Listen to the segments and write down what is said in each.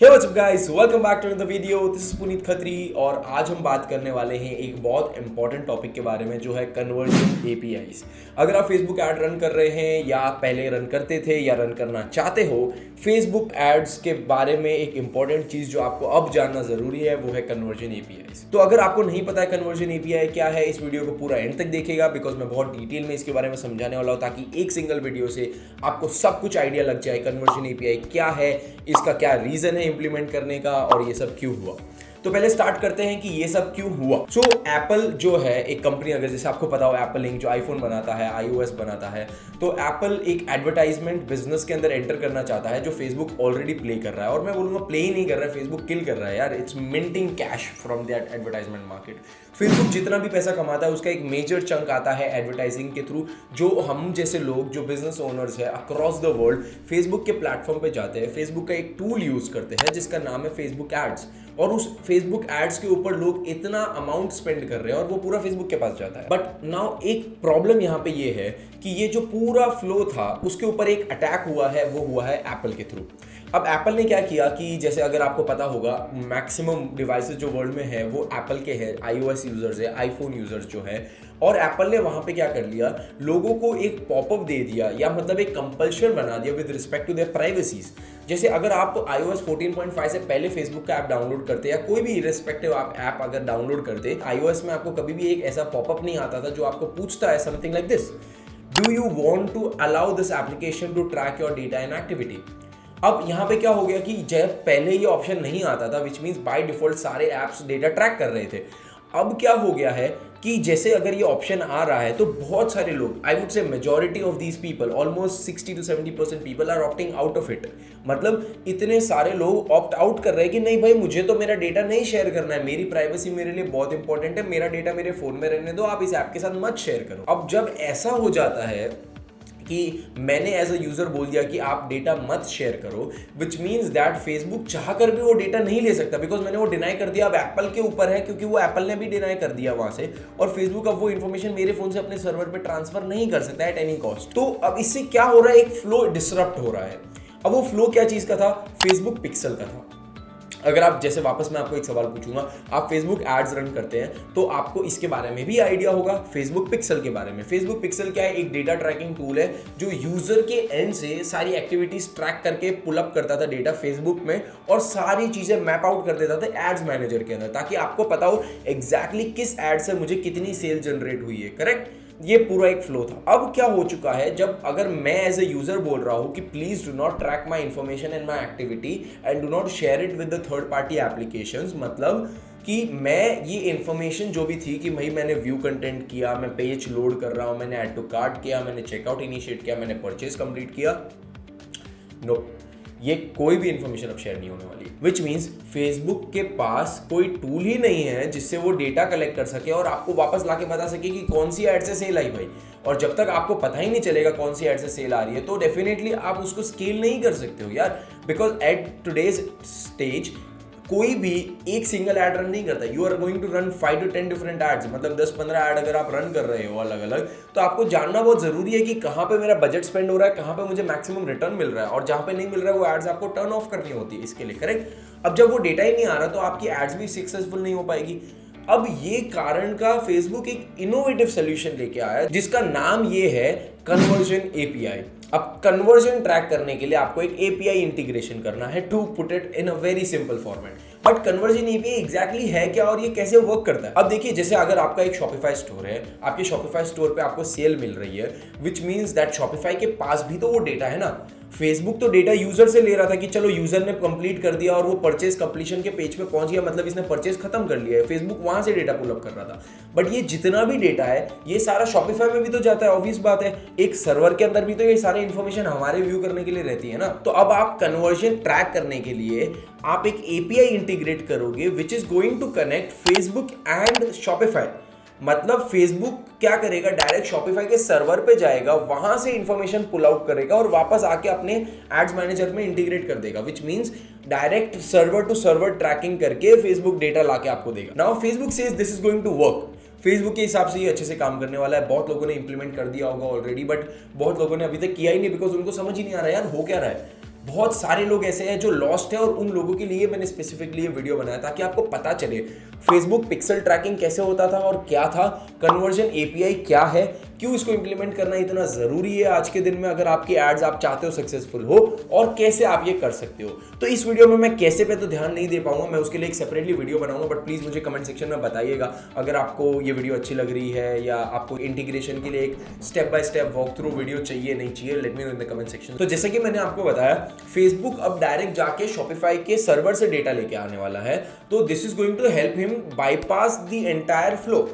Hey what's up guys, welcome back to another video. This is Puneet Khatri और आज हम बात करने वाले हैं एक बहुत इंपॉर्टेंट टॉपिक के बारे में जो है कन्वर्जन एपीआईज। अगर आप फेसबुक ऐड रन कर रहे हैं या पहले रन करते थे या रन करना चाहते हो, फेसबुक एड्स के बारे में एक इंपॉर्टेंट चीज़ जो आपको अब जानना ज़रूरी है वो है कन्वर्जन एपीआईज। तो अगर आपको नहीं पता है कन्वर्जन एपीआई क्या है, इस वीडियो को पूरा एंड तक देखिएगा बिकॉज मैं बहुत डिटेल में इसके बारे में समझाने वाला हूँ ताकि एक सिंगल वीडियो से आपको सब कुछ आइडिया लग जाए कन्वर्जन एपीआई क्या है, इसका क्या रीज़न है इंप्लीमेंट करने का और ये सब क्यों हुआ। तो पहले स्टार्ट करते हैं कि ये सब क्यों हुआ। सो एप्पल जो है एक कंपनी, अगर जैसे आपको पता हो एप्पल इंक जो आईफोन बनाता है, आईओएस बनाता है, तो एप्पल एक एडवर्टाइजमेंट बिजनेस के अंदर एंटर करना चाहता है जो फेसबुक ऑलरेडी प्ले कर रहा है। और मैं बोलूंगा प्ले ही नहीं कर रहा है, फेसबुक किल कर रहा है यार। It's minting cash from that advertisement market. Facebook जितना भी पैसा कमाता है उसका एक मेजर चंक आता है एडवर्टाइजिंग के थ्रू। जो हम जैसे लोग जो बिजनेस ओनर्स है अक्रॉस द वर्ल्ड फेसबुक के प्लेटफॉर्म पे जाते हैं, फेसबुक का एक टूल यूज करते हैं जिसका नाम है फेसबुक एड्स, और उस फेसबुक एड्स के ऊपर लोग इतना अमाउंट स्पेंड कर रहे हैं और वो पूरा फेसबुक के पास जाता है। बट नाउ एक प्रॉब्लम यहाँ पे ये है कि ये जो पूरा फ्लो था उसके ऊपर एक अटैक हुआ है, वो हुआ है एप्पल के थ्रू। अब एप्पल ने क्या किया कि जैसे अगर आपको पता होगा मैक्सिमम डिवाइसेस जो वर्ल्ड में है वो एप्पल के हैं, आईओएस यूजर्स है, आईफोन यूजर्स जो है, और एप्पल ने वहां पे क्या कर लिया, लोगों को एक पॉपअप दे दिया या मतलब एक कंपल्शन बना दिया with respect to their privacies. जैसे अगर आप iOS 14.5 से पहले फेसबुक का ऐप डाउनलोड करते या कोई भी इरेस्पेक्टिव आप ऐप अगर डाउनलोड करते, iOS में आपको कभी भी एक ऐसा पॉपअप नहीं आता था जो आपको पूछता है something like this, do you want to allow this application to track your data and activity. अब यहाँ पे क्या हो गया कि जब पहले ये ऑप्शन नहीं आता था, विच मीन्स बाय डिफॉल्ट सारे ऐप्स डेटा ट्रैक कर रहे थे। अब क्या हो गया है कि जैसे अगर ये ऑप्शन आ रहा है तो बहुत सारे लोग, I would say majority of these people, almost 60 to 70% people are opting out of it. मतलब इतने सारे लोग ऑप्ट आउट कर रहे हैं कि नहीं भाई, मुझे तो मेरा डेटा नहीं शेयर करना है, मेरी प्राइवेसी मेरे लिए बहुत इंपॉर्टेंट है, मेरा डेटा मेरे फोन में रहने दो, आप इस ऐप के साथ मत शेयर करो। अब जब ऐसा हो जाता है कि मैंने एज अ यूजर बोल दिया कि आप डेटा मत शेयर करो, विच मीन्स दैट फेसबुक चाह कर भी वो डेटा नहीं ले सकता बिकॉज मैंने वो डिनाई कर दिया। अब एप्पल के ऊपर है क्योंकि वो एप्पल ने भी डिनाई कर दिया वहां से, और फेसबुक अब वो इन्फॉर्मेशन मेरे फोन से अपने सर्वर पे ट्रांसफर नहीं कर सकता एट एनी कॉस्ट। तो अब इससे क्या हो रहा है, एक फ्लो डिसरप्ट हो रहा है। अब वो फ्लो क्या चीज का था, फेसबुक पिक्सल का था। अगर आप जैसे वापस मैं आपको एक सवाल पूछूंगा, आप फेसबुक एड्स रन करते हैं तो आपको इसके बारे में भी आइडिया होगा, फेसबुक पिक्सल के बारे में। फेसबुक पिक्सल क्या है, एक डेटा ट्रैकिंग टूल है जो यूजर के एंड से सारी एक्टिविटीज ट्रैक करके पुल अप करता था डेटा फेसबुक में और सारी चीजें मैप आउट कर देता था एड्स मैनेजर के अंदर, ताकि आपको पता हो एग्जैक्टली किस एड से मुझे कितनी सेल जनरेट हुई है। करेक्ट, ये पूरा एक फ्लो था। अब क्या हो चुका है, जब अगर मैं एज ए यूजर बोल रहा हूं कि please do not track my information and my activity and do not share it with the third party applications, मतलब कि मैं ये इन्फॉर्मेशन जो भी थी कि भाई मैंने व्यू कंटेंट किया, मैं पेज लोड कर रहा हूं, मैंने ऐड टू कार्ट किया, मैंने चेकआउट इनिशिएट किया, मैंने परचेज कंप्लीट किया, नो, ये कोई भी इंफॉर्मेशन अब शेयर नहीं होने वाली। विच मीन्स फेसबुक के पास कोई टूल ही नहीं है जिससे वो डेटा कलेक्ट कर सके और आपको वापस लाके बता सके कि कौन सी एड से सेल आई भाई। और जब तक आपको पता ही नहीं चलेगा कौन सी एड से सेल आ रही है तो डेफिनेटली आप उसको स्केल नहीं कर सकते हो यार, बिकॉज एट टुडेज स्टेज कोई भी एक सिंगल ऐड रन नहीं करता। You are going to run 5 to 10 different ads, मतलब 10-15 ऐड अगर आप रन कर रहे हो अलग अलग, तो आपको जानना बहुत जरूरी है कि कहाँ पे मेरा बजट स्पेंड हो रहा है, कहाँ पे मुझे मैक्सिमम रिटर्न मिल रहा है, और जहाँ पे नहीं मिल रहा है वो एड्स आपको टर्न ऑफ करनी होती है इसके लिए। करेक्ट, अब जब वो डेटा ही नहीं आ रहा तो आपकी एड्स भी सक्सेसफुल नहीं हो पाएगी। अब ये कारण का फेसबुक एक इनोवेटिव सोल्यूशन लेके आया जिसका नाम ये है कन्वर्जन एपीआई। अब कन्वर्जन ट्रैक करने के लिए आपको एक एपीआई इंटीग्रेशन करना है, to put it in a very simple format. But conversion API exactly है क्या और ये कैसे वर्क करता है। अब देखिए, जैसे अगर आपका एक शॉपिफाई स्टोर है, आपके शॉपिफाई स्टोर पे आपको सेल मिल रही है, विच मीन्स दैट शॉपिफाई के पास भी तो वो डेटा है ना। फेसबुक तो डेटा यूजर से ले रहा था कि चलो यूजर ने कंप्लीट कर दिया और वो परचेज कंप्लीशन के पेज पे पहुंच गया, मतलब इसने परचेज खत्म कर लिया है, फेसबुक वहां से डेटा पुल अप कर रहा था। बट ये जितना भी डेटा है ये सारा शॉपिफाई में भी तो जाता है, ऑब्वियस बात है, एक सर्वर के अंदर भी तो ये सारी इंफॉर्मेशन हमारे व्यू करने के लिए रहती है ना। तो अब आप कन्वर्जन ट्रैक करने के लिए आप एक एपीआई इंटीग्रेट करोगे which is going to connect Facebook and Shopify. मतलब फेसबुक क्या करेगा, डायरेक्ट शॉपिफाई के सर्वर पे जाएगा, वहां से इंफॉर्मेशन पुल आउट करेगा और वापस आके अपने एड्स मैनेजर में इंटीग्रेट कर देगा, which means direct server to server tracking करके फेसबुक डेटा लाके आपको देगा। Now Facebook says this is going to work. Facebook के हिसाब से ये अच्छे से काम करने वाला है, बहुत लोगों ने इंप्लीमेंट कर दिया होगा ऑलरेडी, बट बहुत लोगों ने अभी तक किया ही नहीं बिकॉज उनको समझ ही नहीं आ रहा है यार हो क्या रहा है। बहुत सारे लोग ऐसे हैं जो लॉस्ट है और उन लोगों के लिए मैंने स्पेसिफिकली ये वीडियो बनाया ताकि आपको पता चले फेसबुक पिक्सल ट्रैकिंग कैसे होता था और क्या था, कन्वर्जन एपीआई क्या है, क्यों इसको इंप्लीमेंट करना इतना ज़रूरी है आज के दिन में अगर आपकी एड्स आप चाहते हो सक्सेसफुल हो, और कैसे आप ये कर सकते हो। तो इस वीडियो में मैं कैसे पे तो ध्यान नहीं दे पाऊंगा, मैं उसके लिए एक सेपरेटली वीडियो बनाऊंगा, बट प्लीज़ मुझे कमेंट सेक्शन में बताइएगा अगर आपको ये वीडियो अच्छी लग रही है या आपको इंटीग्रेशन के लिए एक step by step walk through video चाहिए नहीं चाहिए। Let me know in the comment section. तो जैसे कि मैंने आपको बताया, फेसबुक अब डायरेक्ट जाके शॉपिफाई के सर्वर से डेटा लेके आने वाला है, तो this is going to help him bypass the entire flow.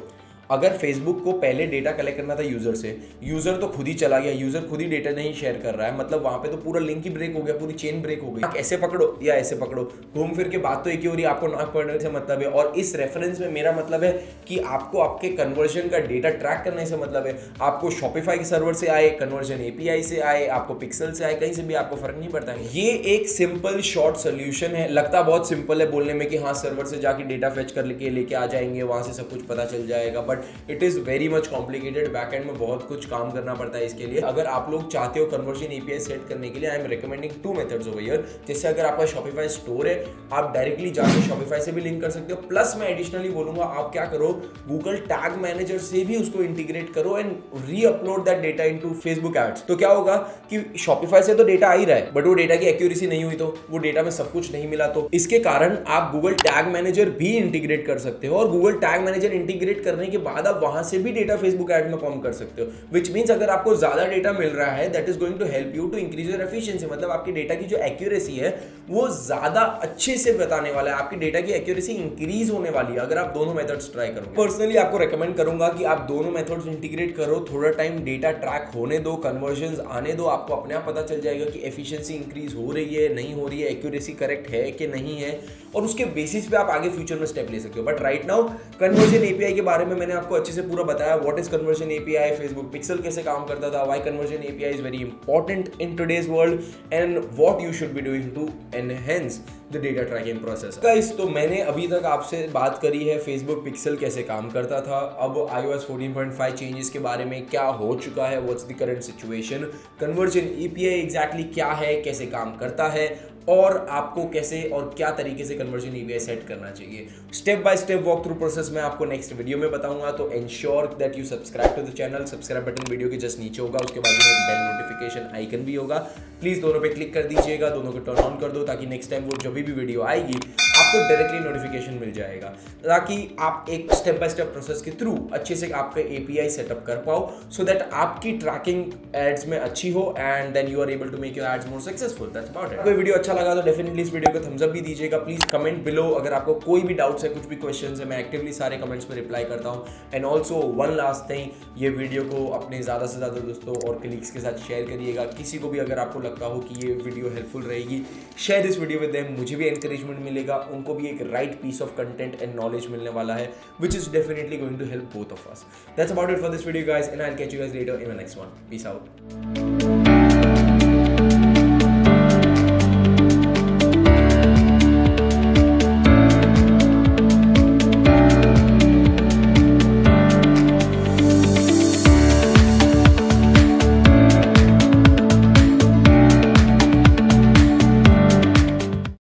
अगर फेसबुक को पहले डेटा कलेक्ट करना था यूजर से, यूजर तो खुद ही चला गया, यूजर खुद ही डेटा नहीं शेयर कर रहा है, मतलब वहां पे तो पूरा लिंक ही ब्रेक हो गया, पूरी चेन ब्रेक हो गई। ऐसे पकड़ो या ऐसे पकड़ो, घूम फिर के बात तो एक ही हो रही है, आपको नाक पकड़ने से मतलब है। और इस रेफरेंस में मेरा मतलब है कि आपको आपके कन्वर्जन का डेटा ट्रैक करने से मतलब है। आपको शॉपिफाई के सर्वर से आए, कन्वर्जन एपीआई से आए, आपको पिक्सल से आए, कहीं से भी आपको फर्क नहीं पड़ता है। ये एक सिंपल शॉर्ट सोल्यूशन है, लगता बहुत सिंपल है बोलने में कि हाँ सर्वर से जाके डेटा फेच कर लेके आ जाएंगे, वहां से सब कुछ पता चल जाएगा, but it is very much complicated. Backend में बहुत कुछ काम करना पड़ता है इसके लिए। अगर आप लोग चाहते हो कन्वर्जन एपीआई सेट करने के लिए, I am recommending 2 methods over here. जैसे अगर आपका शॉपिफाई स्टोर है, आप डायरेक्टली जाके शॉपिफाई से भी लिंक कर सकते हो, प्लस मैं एडिशनली बोलूंगा आप क्या करो, गूगल टैग मैनेजर से भी उसको इंटीग्रेट करो and re upload that data into Facebook ads. तो क्या होगा कि शॉपिफाई से तो डेटा आ ही रहा है, बट वो डेटा की एक्यूरेसी नहीं हुई, तो वो डेटा में सब कुछ नहीं मिला, तो इसके कारण आप गूगल टैग मैनेजर भी इंटीग्रेट कर सकते हो, और गूगल टैग मैनेजर इंटीग्रेट करने के बाद आप वहां से भी डेटा फेसबुक ऐड में कॉम कर सकते हो। विच मींस अगर आपको ज्यादा डेटा मिल रहा है, that is going to help you to increase your efficiency, मतलब आपके डेटा की जो एक्यूरेसी है वो ज्यादा अच्छे से बताने वाला है, आपकी डेटा की एक्यूरेसी इंक्रीज होने वाली है अगर आप दोनों मेथड्स ट्राई करोगे। पर्सनली आपको रेकमेंड करूंगा कि आप दोनों मेथड्स इंटीग्रेट करो, थोड़ा टाइम डेटा ट्रैक होने दो, कन्वर्जन्स आने दो, आपको अपने आप पता चल जाएगा कि एफिशिएंसी इंक्रीज हो रही है नहीं हो रही है, एक्यूरेसी करेक्ट है कि नहीं है, और उसके बेसिस पे आप आगे फ्यूचर में स्टेप ले सकते हो। But right now conversion API के बारे में मैंने आपको अच्छे से पूरा बताया, what is conversion API, Facebook pixel कैसे काम करता था, why conversion API is very important in today's world, and what you should be doing to enhance the data tracking process. Guys, तो मैंने अभी तक आपसे बात करी है फेसबुक पिक्सल कैसे काम करता था, अब iOS 14.5 चेंजेस के बारे में क्या हो चुका है, what's the current situation, conversion API exactly क्या है, कैसे काम करता है, और आपको कैसे और क्या तरीके से कन्वर्जन एपीआई सेट करना चाहिए। Step by step walk through process मैं आपको नेक्स्ट वीडियो में बताऊंगा, तो ensure that you subscribe to the channel. Subscribe button video के जस्ट नीचे होगा, उसके बाद में बेल नोटिफिकेशन आइकन भी होगा, प्लीज दोनों पे क्लिक कर दीजिएगा, दोनों को टर्न ऑन कर दो ताकि नेक्स्ट टाइम वो जब भी वीडियो आएगी आपको डायरेक्टली नोटिफिकेशन मिल जाएगा, ताकि आप एक स्टेप बाय स्टेप प्रोसेस के थ्रू अच्छे से आपका एपीआई सेटअप कर पाओ, सो दैट आपकी ट्रैकिंग एड्स में अच्छी हो and then you are able to make your ads more successful. That's about it. कोई वीडियो अच्छा लगा तो डेफिनेटली इस वीडियो को थम्स अप भी दीजिएगा, प्लीज कमेंट बिलो अगर आपको कोई भी डाउट्स है, कुछ भी क्वेश्चंस है, मैं एक्टिवली सारे कमेंट्स में रिप्लाई करता हूं। And also one last thing, ये वीडियो को अपने ज़्यादा से ज़्यादा दोस्तों और कलीग्स के साथ शेयर करिएगा, किसी को भी अगर आपको लगता हो कि ये वीडियो हेल्पफुल रहेगी, share this video with them, मुझे भी एनकरेजमेंट मिलेगा, उनको भी एक right piece of content and knowledge मिलने वाला है, which is definitely going to help both of us. That's about it for this video guys, and I'll catch you guys later in the next one. Peace out.